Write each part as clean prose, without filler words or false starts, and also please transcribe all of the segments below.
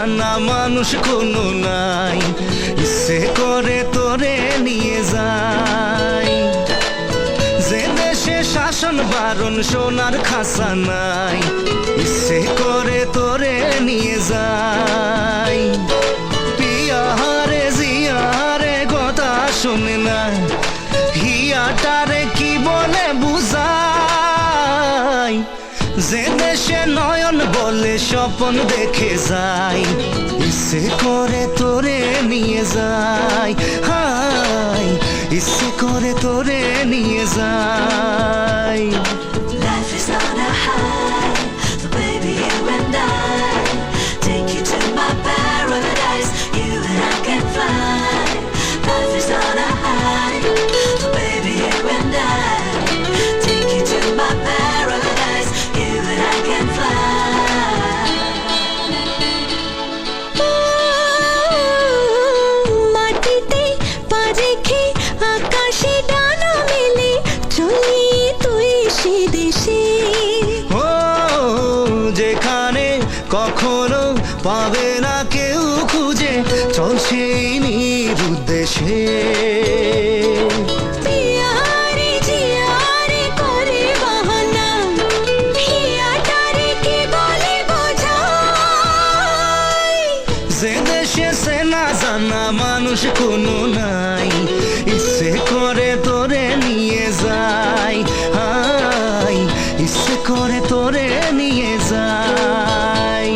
জানা মানুষ কোনো নাই, ইচ্ছে করে তোরে নিয়ে যাই। যে দেশে শাসন বারণ সোনার খাসা নাই, ইচ্ছে করে তোরে নিয়ে যাই। পিয়ারে জিয়ারে কথা শোনে না, হিয়াটারে কি বলে বুঝাই। যে দেশে নয়ন বলে স্বপন দেখে যাই, ইচ্ছে করে তোরে নিয়ে যাই। হাই ইচ্ছে করে তোরে নিয়ে যাই। Life is on a high, so baby you and I take you to my paradise. You and I can fly. Life is on a high, so baby you and I take you to my paradise. You and I can fly. মাটিতে পা রেখে আকাশে ডানা মেলে চলি তুই সে দেশে। ও যেখানে কখনো পাবে না কেউ খুঁজে, চল সেই নিরুদ্দেশে। পিয়ারে জিয়ারে করে বাহানা, হিয়াটারে কি বলে বোঝাই। যে দেশে সে না জানা মানুষ কোনো নাই, ইচ্ছে করে তোরে নিয়ে যাই। হাই ইচ্ছে করে তোরে নিয়ে যাই।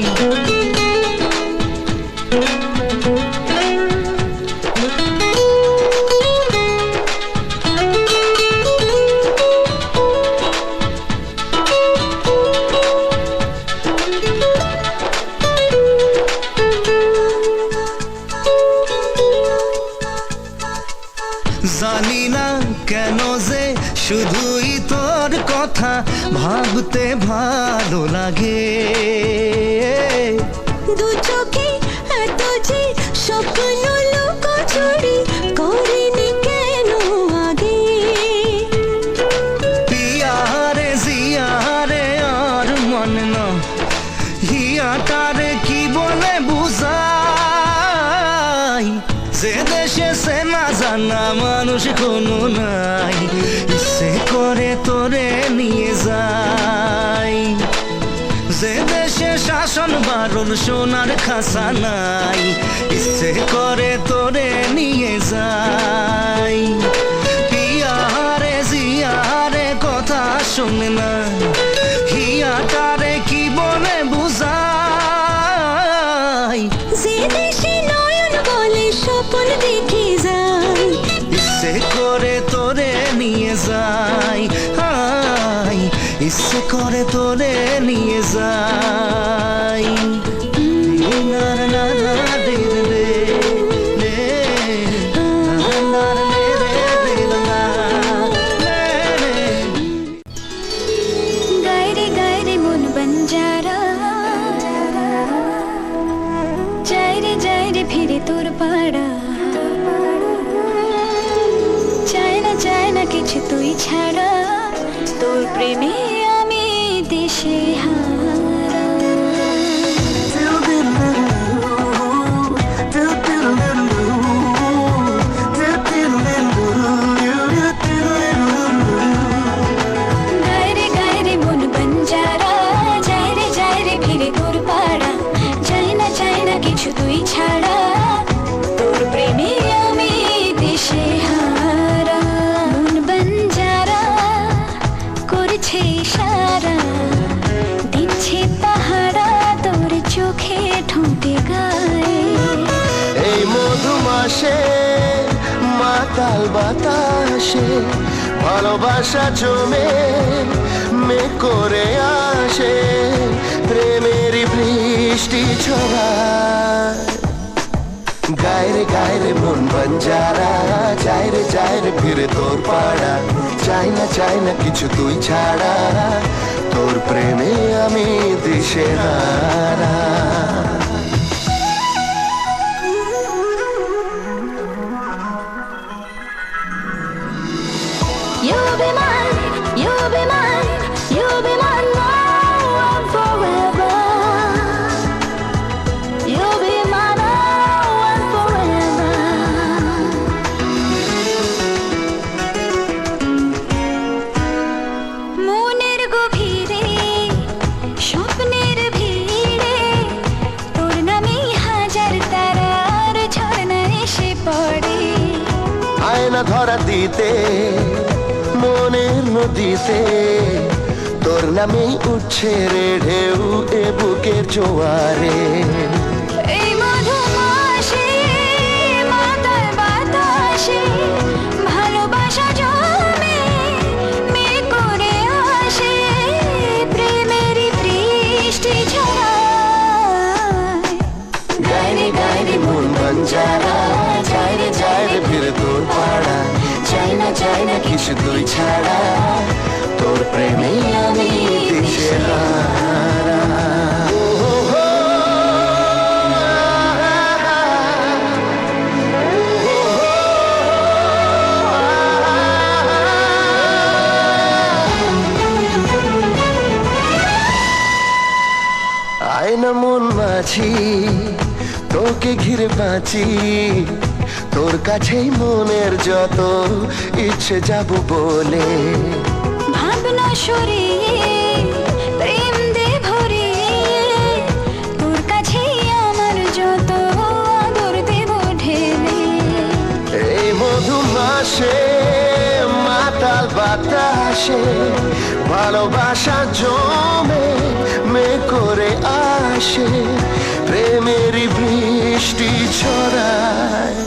জানি না কেন যে শুধুই তোর কথা ভাবতে ভালো লাগে। দু চোখে এত যে স্বপ্ন লুকোচুরি করিনি কেন আগে। পিয়ারে জিয়ারে আর মন না, হিয়াটারে কি বলে বুঝাই। যে দেশে সে না জানা মানুষ কোনো নাই, ইচ্ছে করে তোরে নিয়ে যাই। যে দেশে শাসন বারণ সোনার খাসা নাই, ইচ্ছে করে তোরে নিয়ে যাই। পিয়ারে জিয়ারে কথা শোনে না, হিয়াটারে কি বলে বুঝাই। যে দেশে নয়ন বলে স্বপন দেখে যাই, ইচ্ছে করে তোরে নিয়ে যাই। হাই ইচ্ছে করে তোরে নিয়ে যাই। না না না রে রে রে, না না রে রে রে না রে রে। গায়রে গায়রে মন বঞ্জারা, যাই রে ফিরে তোর পাড়া। চায় না কিছু তুই ছাড়া, তোর প্রেমে আমি দেশে হারা। গায়রে গায়রে মন বঞ্জারা, যাই রে ফিরে তোর পাড়া। চাই না কিছু তুই ছাড়া, তোর প্রেমে আমি দেশে হারা। মন বঞ্জারা করছে ইশারা, দিচ্ছে পাহারা তোর চোখে ঠোঁটে গায়ে। এই মধু মাসে মাতাল বাতাসে ভালোবাসা জমে মে করে আসে, প্রেমেরই বৃষ্টি ছড়ায়। গায়রে গায়রে মন বঞ্জারা, যাই রে ফিরে তোর পাড়া। চাই না কিছু তুই ছাড়া, তোর প্রেমে আমি দিশেহারা। You'll be mine, you'll be mine, you'll be mine now and forever. You'll be রাতে মনের নদীতে তোর নামেই উঠছে রে ঢেউ এ বুকের জোয়ারে। এই মধুমাসে মাতাল বাতাসে ভালোবাসা জমে মেঘ করে আসে প্রেমেরই বৃষ্টি ঝরায়। গাইরে গাইরে মন বঞ্জারা যায় রে ফিরে তোর পাড়া চাই না কিছু তুই ছাড়া তোর প্রেমে আমি দিশেহারা। আয়না মন মাঝি তোকে ঘিরে বাঁচি তোর কাছেই মনের যত ইচ্ছে যাব বলে। ভাবনা সরিয়ে প্রেম দে ভরিয়ে তোর কাছেই আমার যত আদর দেব ঢেলে। এই মধুমাসে মাতাল বাতাসে ভালোবাসা জমে মে করে আসে প্রেমেরই বৃষ্টি ছড়ায়।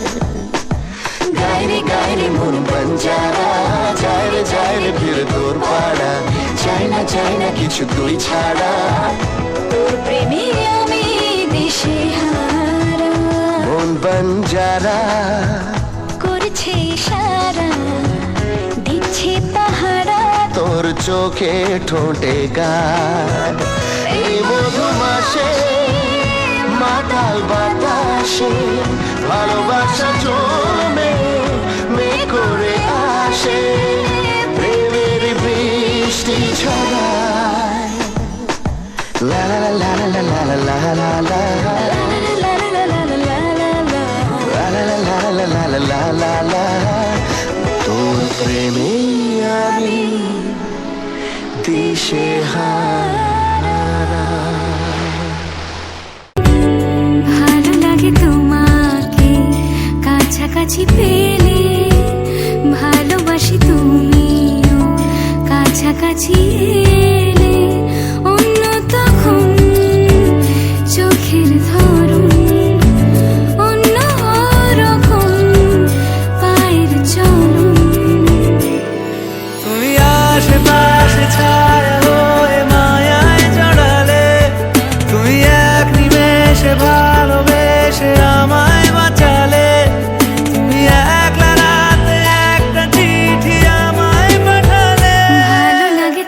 গাইরে গাইরে মন বঞ্জারা যায় রে ফিরে তোর পাড়া চাই না কিছু তুই ছাড়া তোর প্রেমে আমি দিশেহারা। মন বঞ্জারা করছে ইশারা দিচ্ছে পাহারা তোর চোখে ঠোঁটে গান। এই মধুমাসে মাতাল বাতাসে ভালোবাসা জমে মে করে আসে প্রেমের বৃষ্টি ছড়ায়। লা লা লা লা লা লা লা লা লা লা তোর প্রেমে আমি দিশেহারা। ভালো লাগে তোমাকে কাছাকাছি পেলে ভালোবাসি তুমিও কাছাকাছি এলে অন্য তখন চোখের ধরন অন্য রকম পায়ের চলন। তুমি আশেপাশে ছায়া হয়ে মায়ায় জড়ালে তুমি এক নিমেষে ভালোবেসে আমায় বাঁচালে তুমি একলা রাতে একটা চিঠি আমায় পাঠালে। ভালো লাগে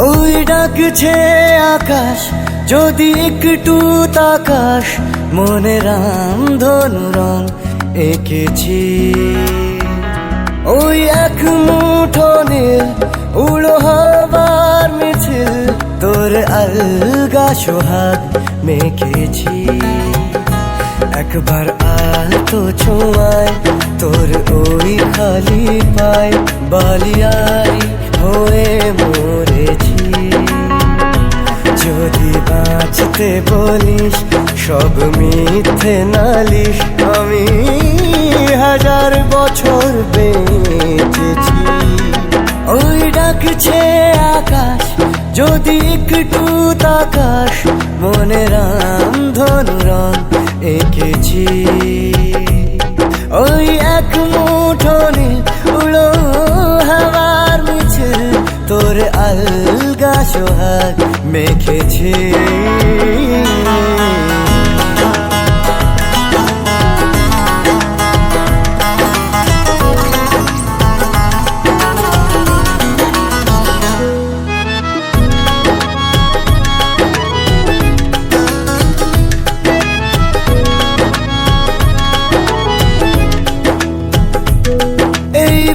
ওই ডাকছে আকাশ যদি একটু তাকাস, মনে রামধনু রং এঁকেছি। ওই এক মুঠো নীল উড়ো হবার মিছিল, তোর আলগা সোহাগ মেখেছি। একবার আলতো ছোঁয়ায় তোর ওই খালি পায়, বালিয়ারি হয়ে মরেছি। যদি বাঁচতে বলিস সব মিথ্যে নালিশ, আমি 1000 বছর বেঁচেছি। ওই ডাকছে আকাশ যদি একটু তাকাস, মনে রামধনু রং এঁকেছি। ওই এক মুঠো নীল উড়ো হাওয়ার মিছিল, তোর আলগা সোহাগ মেখেছি।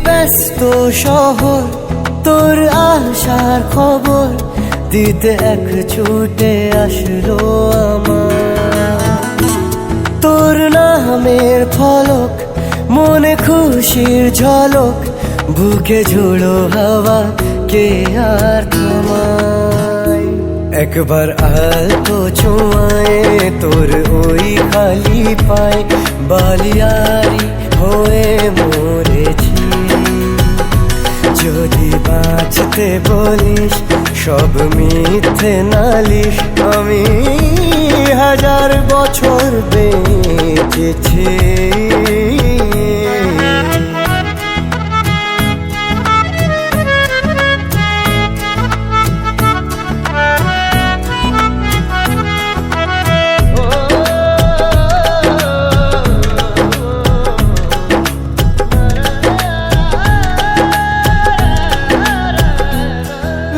ব্যস্ত শহর তোর আসার খবর দিতে এক ছুটে আসলো আমার। তোর নামের ফলক মনে খুশির ঝলক, বুকে ঝোড়ো হাওয়া কে আর থামায়। একবার আলতো ছোঁয়ায় তোর ওই খালি পায়, বালিয়ারি হয়ে মরেছি। যদি বাঁচতে বলিস সব মিথ্যে নালিশ, আমি 1000 বছর বেঁচেছি।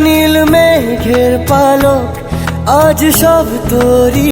নীল মেঘের পালক আজ সব তোরি